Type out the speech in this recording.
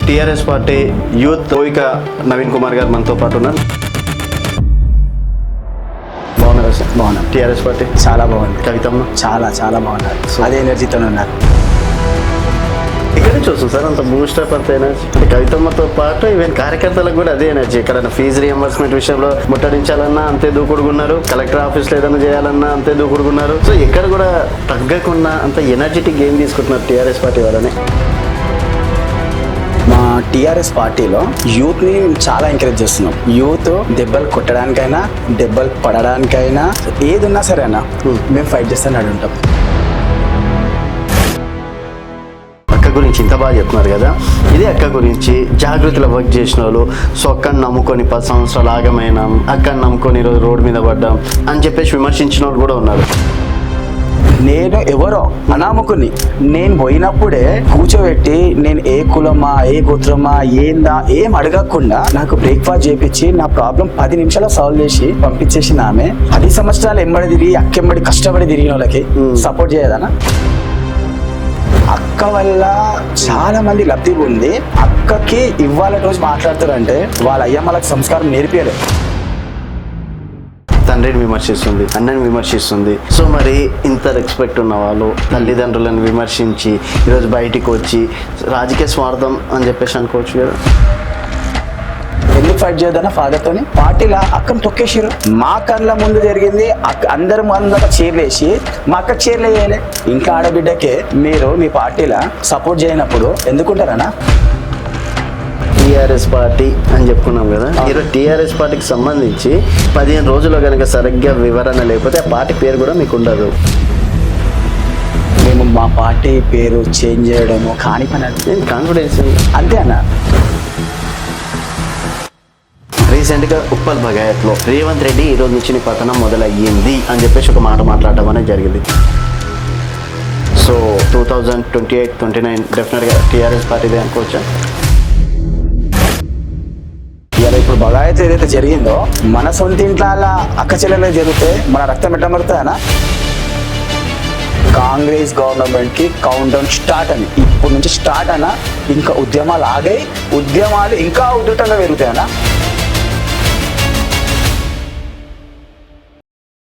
TRS party youth కోయిక నవీన్ కుమార్ గారు మనతో పాటు ఉన్నారు. బాగున్నారా సార్? బాగున్నాను. టీఆర్ఎస్ పార్టీ చాలా బాగుంది. కవితమ్మ చాలా చాలా బాగున్నారు. అదే ఎనర్జీతో ఉన్నారు. ఇక్కడ నుంచి వస్తుంది సార్ అంత బూస్టప్ అంత ఎనర్జీ. అంటే కవితమ్మతో పాటు ఈవెన్ కార్యకర్తలకు కూడా అదే ఎనర్జీ. ఎక్కడైనా ఫీజు రియంబర్స్మెంట్ విషయంలో ముట్టడించాలన్నా అంతే దూకుడుగున్నారు, కలెక్టర్ ఆఫీస్లో ఏదైనా చేయాలన్నా అంతే దూకుడుగున్నారు. సో ఎక్కడ కూడా తగ్గకుండా అంత ఎనర్జెటిక్ గేమ్ తీసుకుంటున్నారు టీఆర్ఎస్ పార్టీ వాళ్ళని. మా టీఆర్ఎస్ పార్టీలో యూత్ ని చాలా ఎంకరేజ్ చేస్తున్నాం. యూత్ దెబ్బలు కొట్టడానికైనా దెబ్బలు పడడానికైనా ఏది ఉన్నా సరే అన్న మేము ఫైట్ చేస్తాను అడుగుంటాం. అక్క గురించి ఇంత బాగా చెప్తున్నారు కదా, ఇదే అక్క గురించి జాగృతిలో వర్క్ చేసిన వాళ్ళు, సో అక్కని నమ్ముకొని 10 సంవత్సరాలు ఆగమైనాం, అక్కని నమ్ముకొని ఈరోజు రోడ్డు మీద పడ్డాం అని చెప్పేసి విమర్శించిన వాళ్ళు కూడా ఉన్నారు. నేను ఎవరో అనామకుని నేను పోయినప్పుడే కూర్చోబెట్టి నేను ఏ కులమా ఏ గోత్రమా ఏందా ఏం అడగకుండా నాకు బ్రేక్ఫాస్ట్ చేపించి నా ప్రాబ్లం 10 నిమిషాలు సాల్వ్ చేసి పంపించేసిన ఆమె 10 సంవత్సరాలు ఎంబడి తిరిగి అక్కెంబడి కష్టపడి తిరిగిన వాళ్ళకి సపోర్ట్ చేయదనా? అక్క వల్ల చాలా మంది లబ్ధి ఉంది. అక్కకి ఇవాళ రోజు మాట్లాడుతారంటే వాళ్ళ అయ్యమ్మలకు సంస్కారం నేర్పియలేదు. తండ్రిని విమర్శిస్తుంది, అన్నని విమర్శిస్తుంది. సో మరి ఇంత రెస్పెక్ట్ ఉన్న వాళ్ళు తల్లిదండ్రులను విమర్శించి ఈరోజు బయటికి వచ్చి రాజకీయ స్వార్థం అని చెప్పేసి అనుకోవచ్చు కదా. ఎందుకు ఫైట్ చేయదన్న ఫాదర్తోని? పార్టీలో అక్కను తొక్కేసారు. మా కళ్ళ ముందు జరిగింది. అందరు అందరూ చీరలేసి మా అక్క చీరలు వేయలే. ఇంకా ఆడబిడ్డకే మీరు మీ పార్టీలో సపోర్ట్ చేయనప్పుడు ఎందుకుంటారన్నా? టీఆర్ఎస్ పార్టీ అని చెప్పుకున్నాం కదా, ఈరోజు టీఆర్ఎస్ పార్టీకి సంబంధించి 15 రోజుల్లో కనుక సరిగ్గా వివరణ లేకపోతే ఆ పార్టీ పేరు కూడా మీకు ఉండదు. మేము మా పార్టీ పేరు చేంజ్ చేయడము కాని పని నేను కాన్ఫిడెన్స్ అంతే అన్న. రీసెంట్గా ఉప్పల్ బగాయత్లో రేవంత్ రెడ్డి ఈరోజు నుంచి నీ పతనం మొదలయ్యింది అని చెప్పేసి ఒక మాట మాట్లాడటం అనేది జరిగింది. సో 2028-29 డెఫినెట్గా టీఆర్ఎస్ పార్టీదే అనుకోవచ్చా? ఇప్పుడు బగాయత్ ఏదైతే జరిగిందో మన సొంత ఇంట్లో అక్క చెల్లెలు జరిగితే మన రక్తం ఎట్టమరుతాయనా? కాంగ్రెస్ గవర్నమెంట్ కి కౌంట్ డౌన్ స్టార్ట్ అని ఇప్పుడు నుంచి స్టార్ట్ అన్నా. ఇంకా ఉద్యమాలు ఆగాయి, ఉద్యమాలు ఇంకా ఉధృతంగా పెరుగుతాయనా?